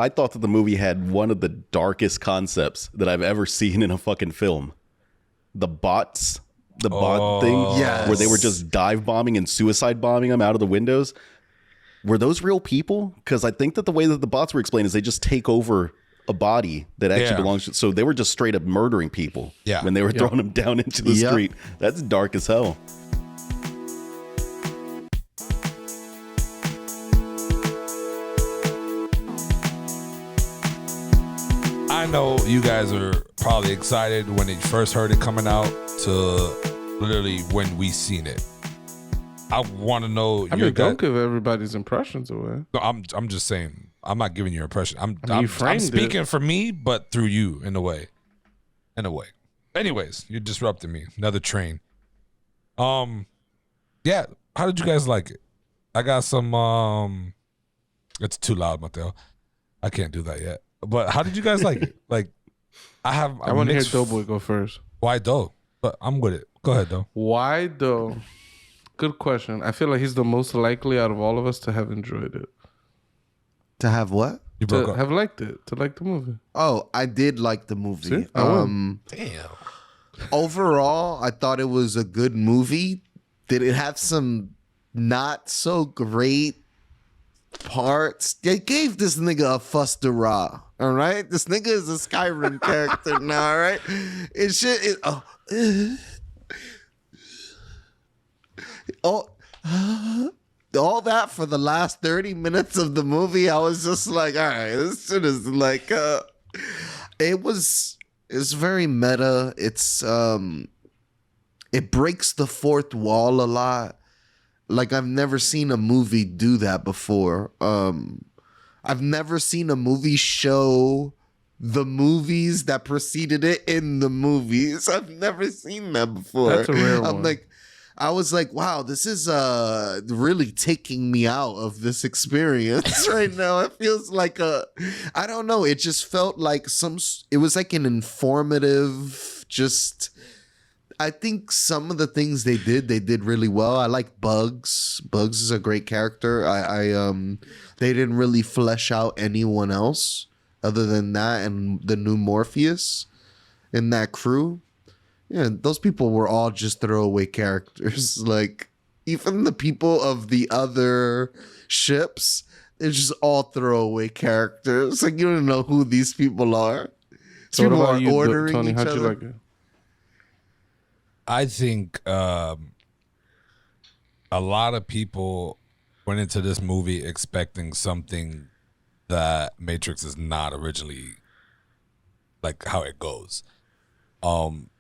I thought that the movie had one of the darkest concepts that I've ever seen in a fucking film. The bot thing, Yes. where they were just dive bombing and suicide bombing them out of the windows. Were those real people? Because I think that the way that the bots were explained is they just take over a body that actually belongs to. So they were just straight up murdering people when they were throwing them down into the street. That's dark as hell. I know you guys are probably excited when you first heard it coming out to literally when we seen it. I want to know. I mean, don't give everybody's impressions away. No, I'm just saying. I'm not giving you your impression. I'm framed speaking for me, but through you in a way. Anyways, you're disrupting me. Another train. Yeah. How did you guys like it? I got some. It's too loud, Mateo. I can't do that yet. But how did you guys like it? Like, I want to hear Doughboy go first. Why Dough? But I'm with it. Go ahead, Dough. Why Dough? Good question. I feel like he's the most likely out of all of us to have enjoyed it. To have what? You broke up. Have liked it. To like the movie. Oh, I did like the movie. See? Damn. Overall, I thought it was a good movie. Did it have some not so great parts? They gave this nigga a fuss-da-rah. All right? This nigga is a Skyrim character now, all right? It should... all that for the last 30 minutes of the movie, I was just like, all right, this shit is like it's very meta. It breaks the fourth wall a lot. Like, I've never seen a movie do that before. I've never seen a movie show the movies that preceded it in the movies. I've never sin that before. That's a rare one. I was like, wow, this is really taking me out of this experience right now. It feels like I don't know. It just felt like it was like an informative, I think some of the things they did really well. I like Bugs. Bugs is a great character. They didn't really flesh out anyone else other than that and the new Morpheus in that crew. Yeah, those people were all just throwaway characters. Like, even the people of the other ships, they're just all throwaway characters. Like, you don't know who these people are. So people what about are you, ordering Tony? each How'd other. you like it? I think a lot of people went into this movie expecting something that Matrix is not originally like how it goes.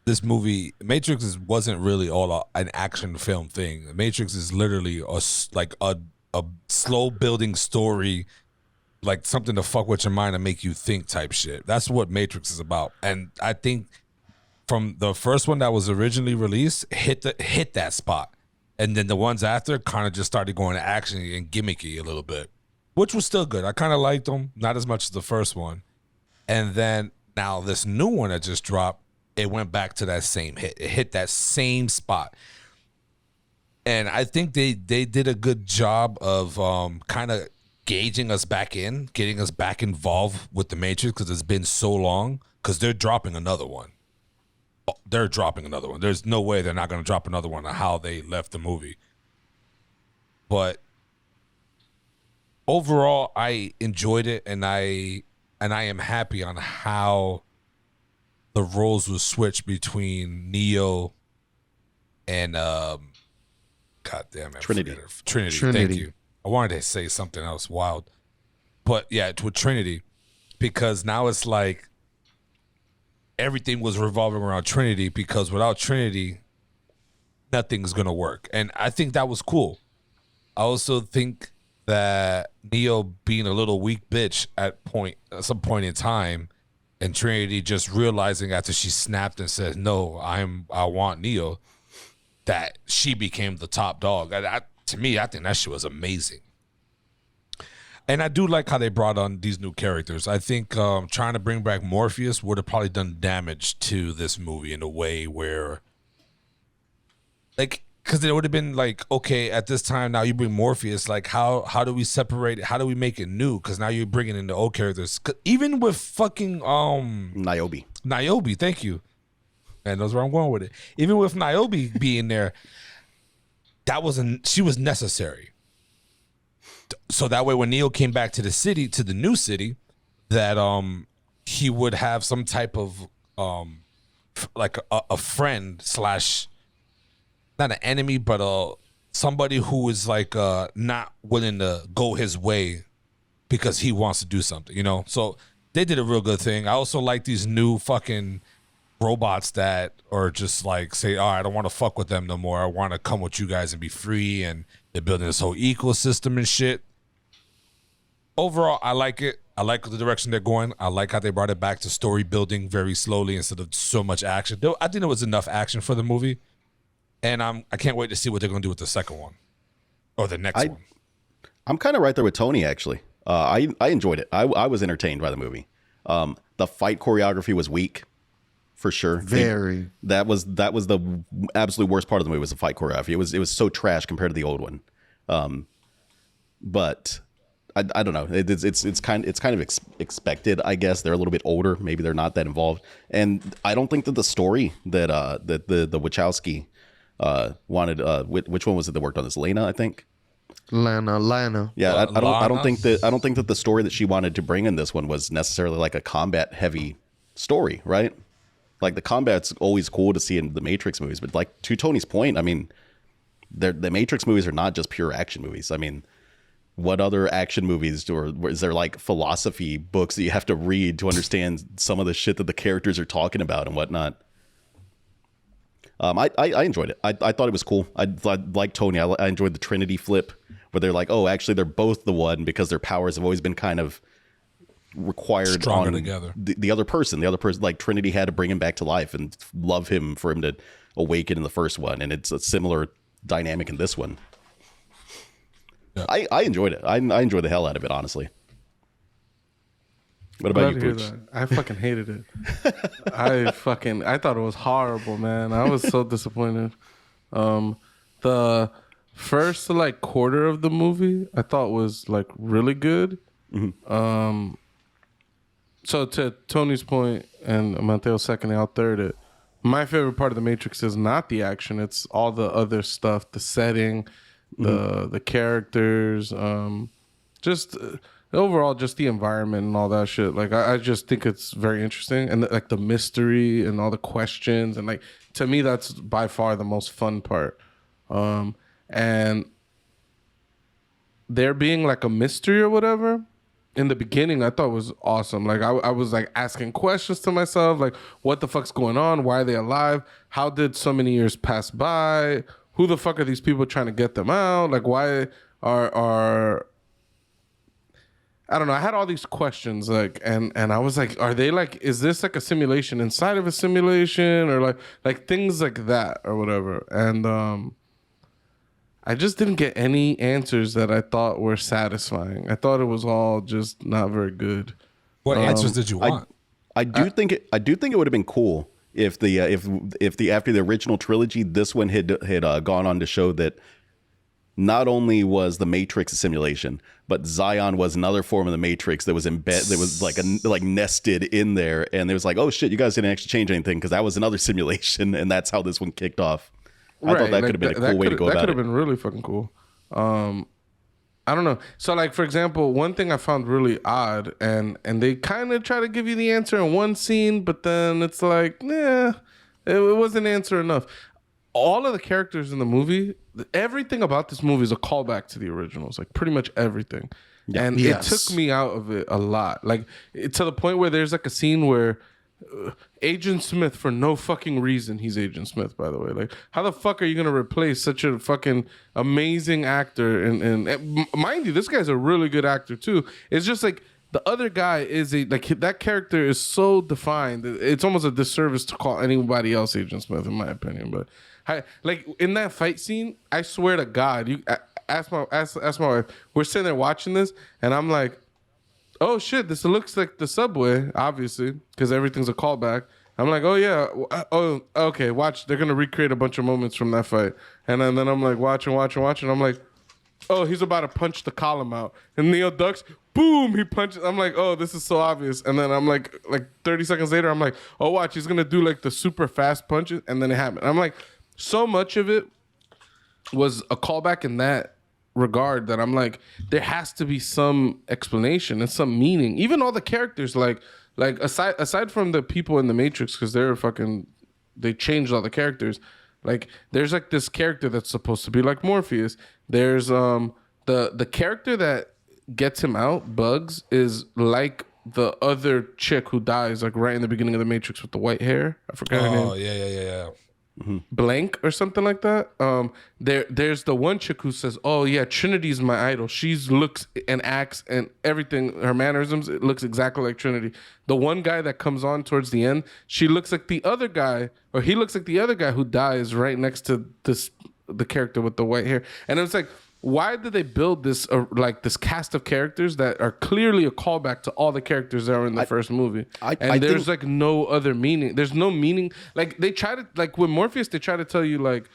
This movie, Matrix wasn't really all an action film thing. Matrix is literally a slow building story, like something to fuck with your mind and make you think type shit. That's what Matrix is about. And I think from the first one that was originally released, hit that spot. And then the ones after kind of just started going action and gimmicky a little bit, which was still good. I kind of liked them, not as much as the first one. And then now this new one that just dropped, it went back to that same hit. It hit that same spot. And I think they did a good job of kind of gauging us back in, getting us back involved with the Matrix because it's been so long, because they're dropping another one. There's no way they're not going to drop another one on how they left the movie. But overall, I enjoyed it, and I am happy on how the roles were switched between Neo and goddamn it, Trinity. Trinity. Thank you. I wanted to say something else wild, but yeah, it's with Trinity, because now it's like everything was revolving around Trinity, because without Trinity, nothing's gonna work, and I think that was cool. I also think that Neo being a little weak bitch at some point in time, and Trinity just realizing after she snapped and said, "No, I want Neo," that she became the top dog. To me, I think that shit was amazing. And I do like how they brought on these new characters. I think trying to bring back Morpheus would have probably done damage to this movie in a way where, like, because it would have been like, okay, at this time now you bring Morpheus. Like, how do we separate it? How do we make it new? Because now you're bringing in the old characters. 'Cause even with fucking Niobe, thank you. And that's where I'm going with it. Even with Niobe being there, she was necessary. So that way, when Neo came back to the new city, that he would have some type of like a friend slash, not an enemy, but somebody who is like not willing to go his way because he wants to do something, you know? So they did a real good thing. I also like these new fucking robots that are just like, say, all right, I don't want to fuck with them no more. I want to come with you guys and be free. And they're building this whole ecosystem and shit. Overall, I like it. I like the direction they're going. I like how they brought it back to story building very slowly instead of so much action. I think there was enough action for the movie. And I can't wait to see what they're going to do with the second one or the next one. I'm kind of right there with Tony, actually. I enjoyed it. I was entertained by the movie. The fight choreography was weak, for sure. Very. That was the absolute worst part of the movie was the fight choreography. It was so trash compared to the old one. But I don't know. It's kind of expected, I guess. They're a little bit older. Maybe they're not that involved. And I don't think that the story that the Wachowski wanted. Which one was it that worked on this? Lana, I think. Lana. Yeah, I don't think that the story that she wanted to bring in this one was necessarily like a combat heavy story, right? Like the combat's always cool to see in the Matrix movies, but like to Tony's point, I mean, the Matrix movies are not just pure action movies. I mean, what other action movies or is there like philosophy books that you have to read to understand some of the shit that the characters are talking about and whatnot? I enjoyed it. I thought it was cool. I like Tony. I enjoyed the Trinity flip where they're like, oh, actually they're both the one because their powers have always been kind of required stronger on together. The other person. The other person, like Trinity had to bring him back to life and love him for him to awaken in the first one. And it's a similar dynamic in this one. Yeah. I enjoyed it. I enjoyed the hell out of it, honestly. What about you, Pooch? I fucking hated it. I thought it was horrible, man. I was so disappointed. The first like quarter of the movie I thought was like really good. Mm-hmm. So to Tony's point and Mateo's second, I'll third it. My favorite part of the Matrix is not the action; it's all the other stuff, the setting, the characters, just overall, just the environment and all that shit. Like I just think it's very interesting, and like the mystery and all the questions, and like to me, that's by far the most fun part. And there being like a mystery or whatever in the beginning, I thought was awesome. Like I was like asking questions to myself, like what the fuck's going on? Why are they alive? How did so many years pass by? Who the fuck are these people trying to get them out? Like why are I don't know. I had all these questions, like, and I was like, are they like, is this like a simulation inside of a simulation, or like things like that or whatever? And I just didn't get any answers that I thought were satisfying. I thought it was all just not very good. What answers did you want? I do think it would have been cool if the after the original trilogy, this one had gone on to show that not only was the Matrix a simulation, but Zion was another form of the Matrix that was embedded, that was like nested in there, and it was like, oh shit, you guys didn't actually change anything because that was another simulation, and that's how this one kicked off. I thought that could have been a cool way to go about it. That could have been really fucking cool. I don't know. So like, for example, one thing I found really odd, and they kind of try to give you the answer in one scene, but then it's like, nah, it wasn't answer enough. All of the characters in the movie, everything about this movie is a callback to the originals, like pretty much everything. Yeah. And it took me out of it a lot. Like to the point where there's like a scene where Agent Smith, for no fucking reason, he's Agent Smith, by the way. Like, how the fuck are you going to replace such a fucking amazing actor? And mind you, this guy's a really good actor too. It's just like, the other guy is that character is so defined. It's almost a disservice to call anybody else Agent Smith, in my opinion. But like in that fight scene, I swear to God, you ask my wife. We're sitting there watching this, and I'm like, oh shit, this looks like the subway, obviously, because everything's a callback. I'm like, oh yeah, oh okay, watch. They're gonna recreate a bunch of moments from that fight, and then I'm like watching. I'm like, oh, he's about to punch the column out, and Neo ducks. Boom, he punches. I'm like, oh, this is so obvious. And then I'm like 30 seconds later, I'm like, oh, watch, he's gonna do like the super fast punches, and then it happened. I'm like, so much of it was a callback in that regard that I'm like, there has to be some explanation and some meaning. Even all the characters, like aside from the people in the Matrix, because they changed all the characters. Like there's like this character that's supposed to be like Morpheus. There's the character that gets him out, Bugs, is like the other chick who dies like right in the beginning of the Matrix with the white hair. I forgot her name. Oh yeah. Blank or something like that. There's the one chick who says, "Oh yeah, Trinity's my idol. She looks and acts and everything. Her mannerisms, it looks exactly like Trinity." The one guy that comes on towards the end, she looks like the other guy, or he looks like the other guy who dies right next to the character with the white hair. And it was like, why did they build this like this cast of characters that are clearly a callback to all the characters that were in the first movie? There's like no other meaning. There's no meaning. Like they try to, like with Morpheus, they try to tell you like,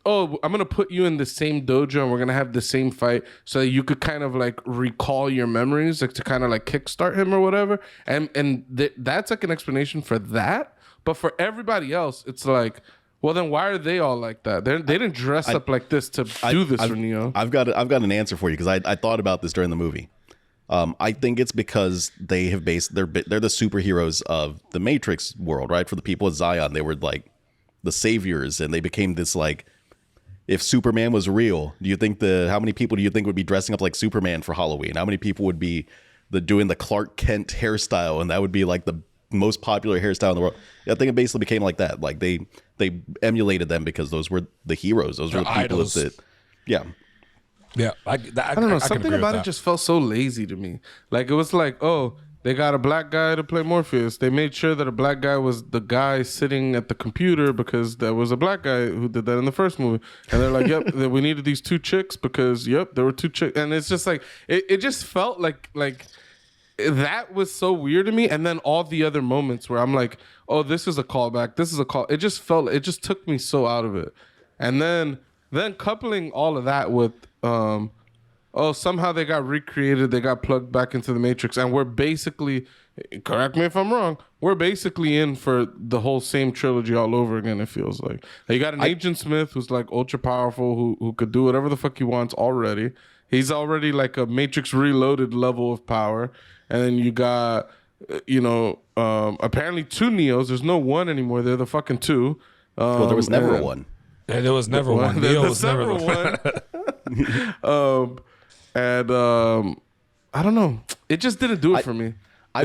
oh, I'm gonna put you in the same dojo and we're gonna have the same fight so that you could kind of like recall your memories, like to kind of like kickstart him or whatever. And that's like an explanation for that. But for everybody else, it's like, well, then why are they all like that? They didn't dress up like this to do this for Neo. I've got an answer for you because I thought about this during the movie. I think it's because they have they're the superheroes of the Matrix world, right? For the people of Zion, they were like the saviors, and they became this like. If Superman was real, how many people do you think would be dressing up like Superman for Halloween? How many people would be doing the Clark Kent hairstyle, and that would be like the most popular hairstyle in the world? I think it basically became like that. Like they emulated them because those were the heroes. Those were the people idols. Yeah. I don't know. Something about it just felt so lazy to me. Like it was like, oh, they got a black guy to play Morpheus. They made sure that a black guy was the guy sitting at the computer because there was a black guy who did that in the first movie. And they're like, yep, we needed these two chicks because, yep, there were two chicks. And it's just like, it just felt like that was so weird to me. And then all the other moments where I'm like, oh, this is a callback. This is a call. It just took me so out of it. And then coupling all of that with, somehow they got recreated. They got plugged back into the Matrix. And we're basically, correct me if I'm wrong, we're basically in for the whole same trilogy all over again, it feels like. You got an Agent Smith who's like ultra powerful, who could do whatever the fuck he wants already. He's already like a Matrix Reloaded level of power. And then you got, apparently two Neos. There's no one anymore. They're the fucking two. Well, there was never one. Yeah, there was never one. Neo was never one. I don't know. It just didn't do it for me. I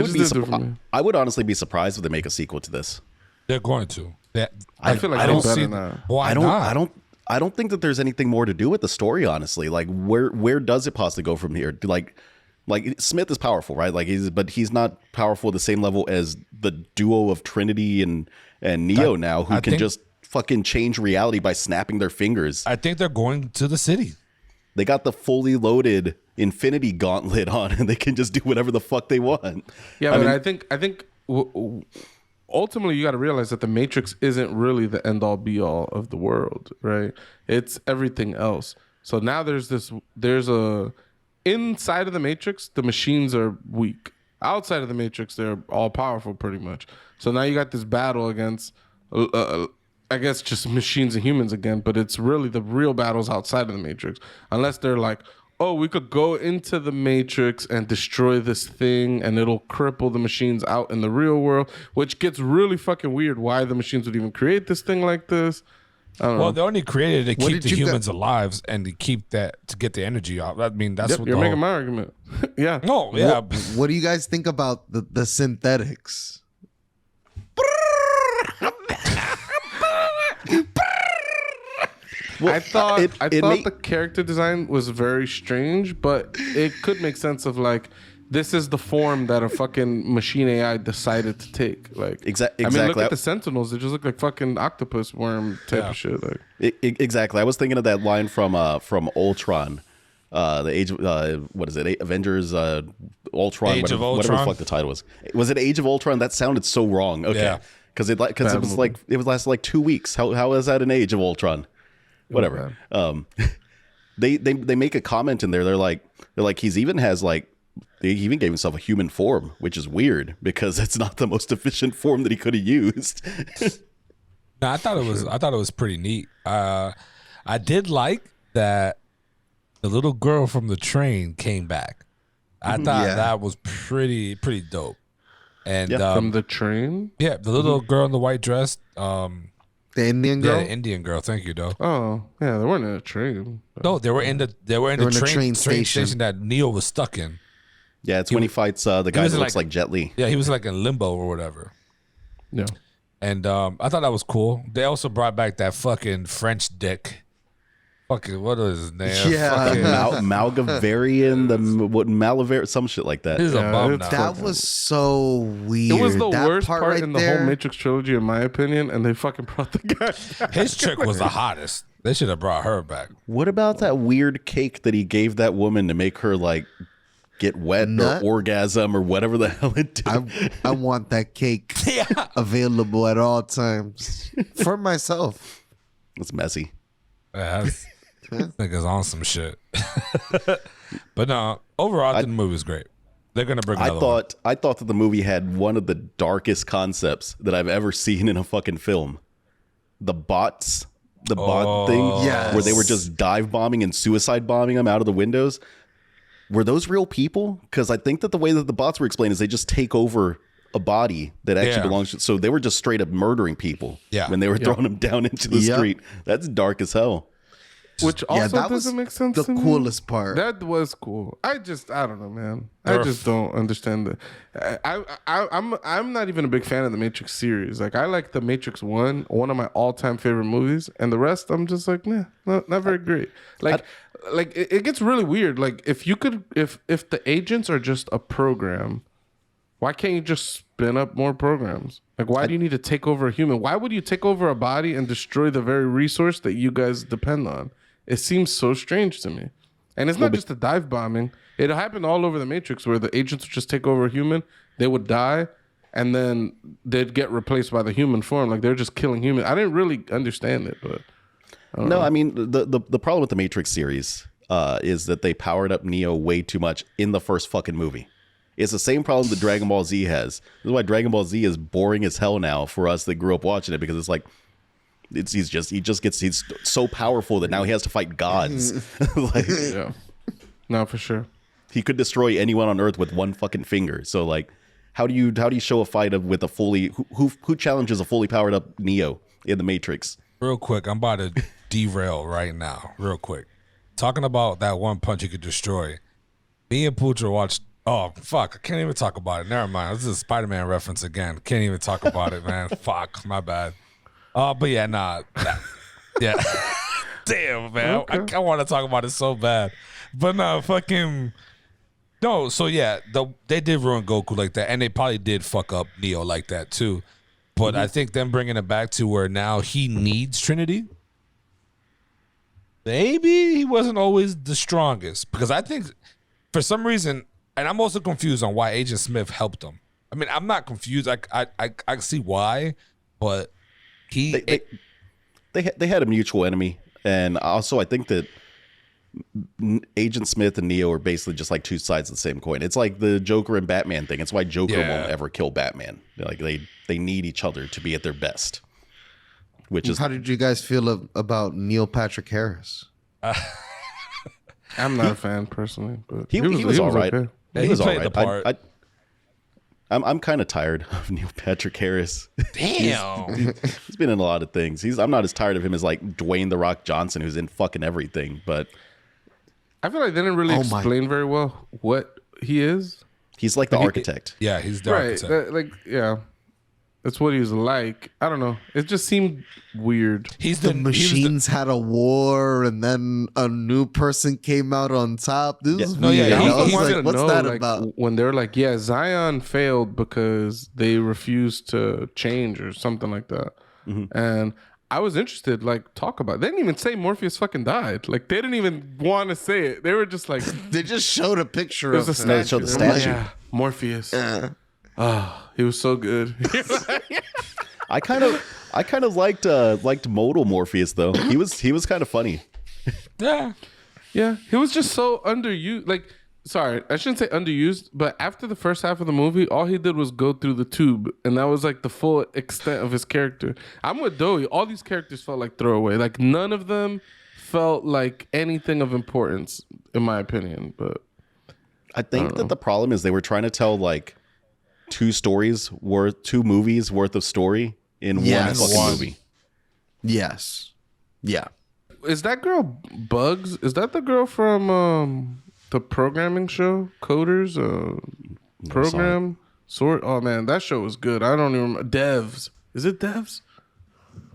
would honestly be surprised if they make a sequel to this. They're going to. I feel like I don't see that. Why not? I don't think that there's anything more to do with the story, honestly. Like where does it possibly go from here? Like Smith is powerful, right? Like he's not powerful at the same level as the duo of Trinity and Neo now, who can just fucking change reality by snapping their fingers. I think they're going to the city. They got the fully loaded Infinity Gauntlet on, and they can just do whatever the fuck they want. Yeah, I think ultimately you got to realize that the Matrix isn't really the end all be all of the world, right? It's everything else. So now there's inside of the Matrix, the machines are weak. Outside of the Matrix, they're all powerful pretty much. So now you got this battle against, I guess, just machines and humans again, but it's really the real battles outside of the Matrix. Unless they're like, oh, we could go into the Matrix and destroy this thing and it'll cripple the machines out in the real world, which gets really fucking weird why the machines would even create this thing like this. I don't know. They only created it to keep the humans alive and to get the energy out. I mean, that's what you're making my argument. Yeah. No, yeah. What do you guys think about the synthetics? I thought the character design was very strange, but it could make sense of like, this is the form that a fucking machine AI decided to take. Like, exactly. I mean, look at the Sentinels; they just look like fucking octopus worm type of shit. Like, exactly. I was thinking of that line from Ultron, the Age. What is it? Avengers. Ultron. Age of Ultron. Whatever the fuck the title was. Was it Age of Ultron? That sounded so wrong. Okay. because it lasted like 2 weeks. How is that an Age of Ultron? Whatever. They make a comment in there. They're like he even gave himself a human form, which is weird because it's not the most efficient form that he could have used. No, I thought it was pretty neat. I did like that the little girl from the train came back. I thought that was pretty dope. And from the train? Yeah, the little girl in the white dress. The Indian girl? Yeah, the Indian girl. Thank you, though. Oh, yeah, they weren't in a train. No, they were in the train station that Neo was stuck in. Yeah, it's when he fights the guy that looks like Jet Li. Yeah, he was like in limbo or whatever. Yeah. And I thought that was cool. They also brought back that fucking French dick. Fucking, what was his name? Yeah. Malgavarian, Malavar, some shit like that. He's a bum now. That was so weird. It was the that worst part right in the there, whole Matrix trilogy, in my opinion, and they fucking brought the guy back. His chick was the hottest. They should have brought her back. What about that weird cake that he gave that woman to make her like get wet or orgasm or whatever the hell it did? I want that cake available at all times for myself. It's messy. Yeah, niggas on some shit. But no, overall, the movie was great. They're gonna bring another one. I thought that the movie had one of the darkest concepts that I've ever seen in a fucking film. The bot thing, yes. where they were just dive bombing and suicide bombing them out of the windows. Were those real people? Because I think that the way that the bots were explained is they just take over a body that actually belongs to. So they were just straight up murdering people when they were throwing them down into the street. That's dark as hell. Which also doesn't make sense the to me. coolest part. That was cool. I don't know, man. I just don't understand that. I'm not even a big fan of the Matrix series. Like, I like the Matrix one of my all-time favorite movies, and the rest I'm just like, nah, not very great. Like it gets really weird. Like, if the agents are just a program, why can't you just spin up more programs? Like, why do you need to take over a human? Why would you take over a body and destroy the very resource that you guys depend on? It seems so strange to me. And it's not just a dive bombing. It happened all over the Matrix where the agents would just take over a human, they would die, and then they'd get replaced by the human form. Like, they're just killing humans. I didn't really understand it, but I don't know. I mean, the problem with the Matrix series is that they powered up Neo way too much in the first fucking movie. It's the same problem that Dragon Ball Z has. This is why Dragon Ball Z is boring as hell now for us that grew up watching it, because it's like he's so powerful that now he has to fight gods. Yeah. No, for sure. He could destroy anyone on Earth with one fucking finger. So like, how do you show a fight with a fully who challenges a fully powered up Neo in the Matrix? Real quick, I'm about to derail right now. Real quick, talking about that one punch you could destroy. Me and Pooja watched. Oh fuck! I can't even talk about it. Never mind. This is a Spider-Man reference again. Can't even talk about it, man. Fuck, my bad. But yeah, yeah. Damn, man. Okay. I want to talk about it so bad, but no, fucking no. So yeah, they did ruin Goku like that, and they probably did fuck up Neo like that too. But I think them bringing it back to where now he needs Trinity. Maybe he wasn't always the strongest, because I think for some reason, and I'm also confused on why Agent Smith helped him. I mean, I'm not confused. I see why, but they had a mutual enemy, and also I think that Agent Smith and Neo are basically just like two sides of the same coin. It's like the Joker and Batman thing. It's why Joker won't ever kill Batman. Like they need each other to be at their best. Which is, how did you guys feel about Neil Patrick Harris? I'm not a fan personally, but he was all right. Okay. Yeah, he was all right. The part. I'm kind of tired of Neil Patrick Harris. Damn. He's been in a lot of things. I'm not as tired of him as like Dwayne The Rock Johnson, who's in fucking everything. But I feel like they didn't really explain very well what he is. He's like the architect. Yeah, he's the architect. That's what he was like. I don't know. It just seemed weird. The machines had a war, and then a new person came out on top. This is weird. I was like, what's that about? When they're like, yeah, Zion failed because they refused to change or something like that. Mm-hmm. And I was interested, like, talk about it. They didn't even say Morpheus fucking died. Like, they didn't even want to say it. They were just like... They just showed a picture of him. They showed the statue. Yeah, Morpheus. He was so good. I kind of liked modal Morpheus though. He was kind of funny. Yeah. Yeah, he was just so underused. Like, sorry, I shouldn't say underused, but after the first half of the movie, all he did was go through the tube, and that was like the full extent of his character. I'm with Doey. All these characters felt like throwaway. Like none of them felt like anything of importance, in my opinion. But I think that the problem is they were trying to tell like two movies worth of story in one fucking movie. Yes. Yeah. is that girl Bugs? Is that the girl from the programming show Coders? Program sort. Oh man, that show was good. I don't even remember. Devs. Is it Devs?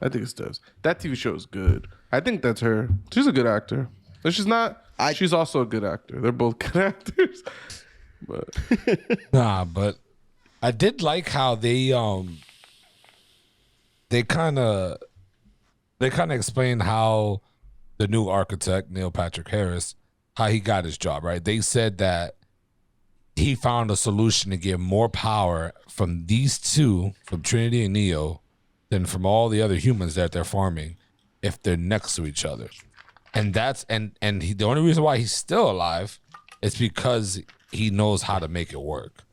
I think it's Devs. That TV show is good. I think that's her. She's a good actor. If she's not, she's also a good actor. They're both good actors. But but I did like how they kind of explained how the new architect Neil Patrick Harris, how he got his job, right? They said that he found a solution to get more power from these two, from Trinity and Neo, than from all the other humans that they're farming if they're next to each other. And that's the only reason why he's still alive is because he knows how to make it work.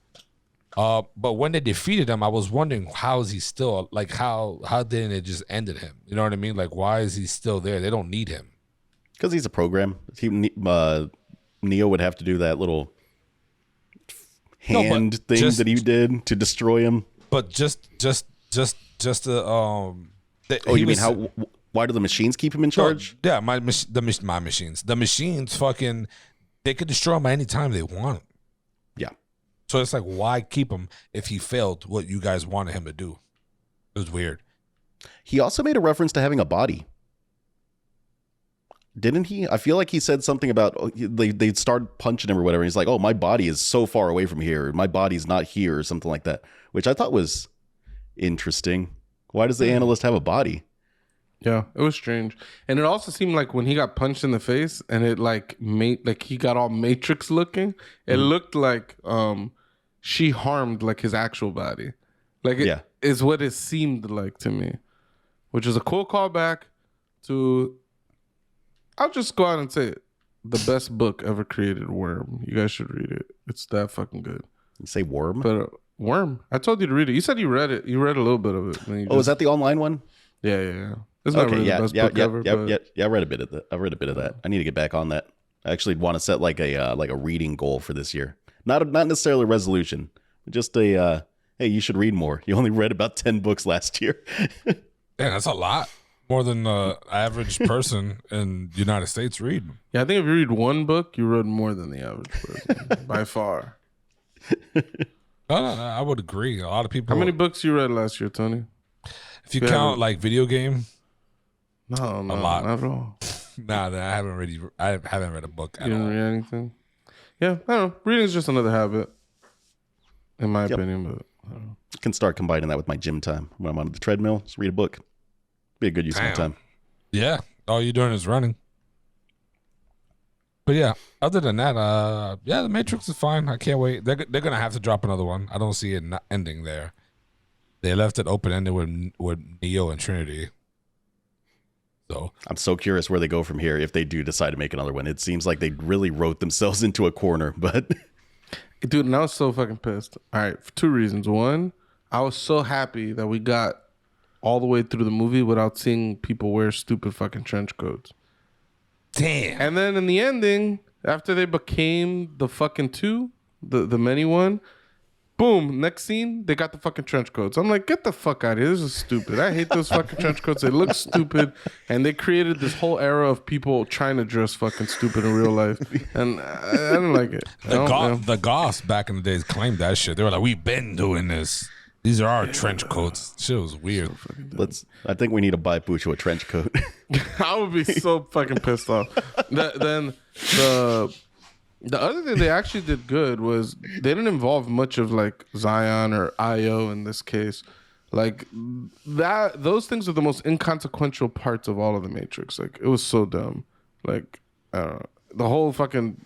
But when they defeated him, I was wondering how is he still, like, how didn't it just ended him? You know what I mean? Like, why is he still there? They don't need him. Because he's a program. Neo would have to do that little hand thing that he did to destroy him. But just why do the machines keep him in charge? No, yeah, my machines. The machines fucking, they could destroy him at any time they want. Yeah. So it's like, why keep him if he failed what you guys wanted him to do? It was weird. He also made a reference to having a body. Didn't he? I feel like he said something about they started punching him or whatever. And he's like, oh, my body is so far away from here. My body's not here or something like that, which I thought was interesting. Why does the analyst have a body? Yeah, it was strange. And it also seemed like when he got punched in the face and it like made like he got all Matrix looking, it looked like she harmed like his actual body. Like it is what it seemed like to me. Which is a cool callback to, I'll just go out and say it, the best book ever created, Worm. You guys should read it. It's that fucking good. You say Worm? But Worm. I told you to read it. You said you read it. You read a little bit of it. Is that the online one? Yeah. It's not really the best book ever. I read a bit of that. I read a bit of that. I need to get back on that. I actually want to set like a reading goal for this year. Not necessarily a resolution. Just a hey, you should read more. You only read about 10 books last year. Yeah, that's a lot. More than the average person in the United States read. Yeah, I think if you read one book, you read more than the average person by far. No, I would agree. A lot of people. How many books you read last year, Tony? If you count like video game. No, a lot. Not at all. Nah, I haven't read a book at all. You didn't read anything? Yeah, I don't know. Reading is just another habit, in my opinion. But I don't know. I can start combining that with my gym time. When I'm on the treadmill, just read a book. Be a good use of my time. Yeah, all you're doing is running. But yeah, other than that, the Matrix is fine. I can't wait. They're gonna have to drop another one. I don't see it not ending there. They left it open ended with Neo and Trinity. So I'm so curious where they go from here if they do decide to make another one. It seems like they really wrote themselves into a corner, but dude, and I was so fucking pissed. All right, for two reasons. One, I was so happy that we got all the way through the movie without seeing people wear stupid fucking trench coats. Damn. And then in the ending, after they became the fucking two, the many one, boom, next scene, they got the fucking trench coats. I'm like, get the fuck out of here. This is stupid. I hate those fucking trench coats. They look stupid. And they created this whole era of people trying to dress fucking stupid in real life. And I don't like it. The Goths back in the days claimed that shit. They were like, we've been doing this. These are our trench coats. Shit was weird. I think we need to buy Bucho a trench coat. I would be so fucking pissed off. Then the other thing they actually did good was they didn't involve much of like Zion or Io in this case. Like those things are the most inconsequential parts of all of the Matrix. Like it was so dumb. Like the whole fucking.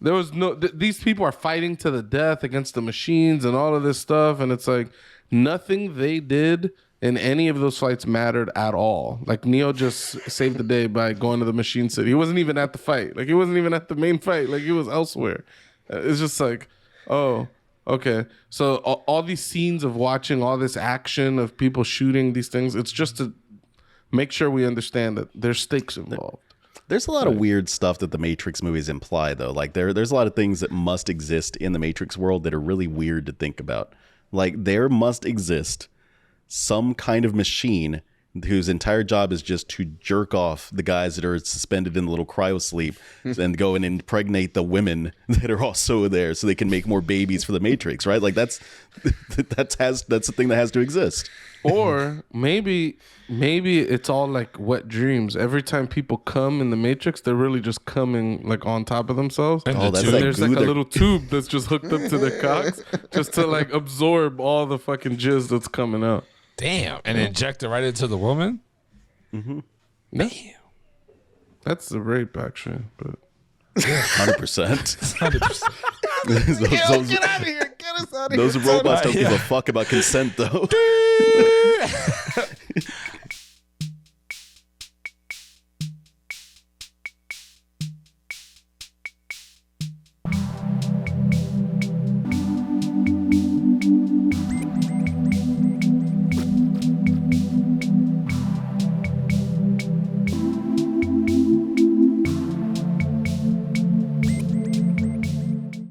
There was no. These people are fighting to the death against the machines and all of this stuff, and it's like nothing they did in any of those fights mattered at all. Like Neo just saved the day by going to the Machine City. He wasn't even at the fight. Like he wasn't even at the main fight. Like he was elsewhere. It's just like, oh, okay. So all these scenes of watching all this action of people shooting these things, it's just to make sure we understand that there's stakes involved. There's a lot of weird stuff that the Matrix movies imply, though. Like there's a lot of things that must exist in the Matrix world that are really weird to think about. Like there must exist some kind of machine whose entire job is just to jerk off the guys that are suspended in the little cryo sleep and go and impregnate the women that are also there so they can make more babies for the Matrix, right? Like that's the thing that has to exist. Or maybe it's all like wet dreams. Every time people come in the Matrix, they're really just coming like on top of themselves. And that's And like there's goo like a they're- little tube that's just hooked up to their cocks just to like absorb all the fucking jizz that's coming out. Damn. And inject it right into the woman? Damn. That's the rape, actually. But 100%. 100%. Get out of here. Get us out of Those here. robots don't give a fuck about consent, though.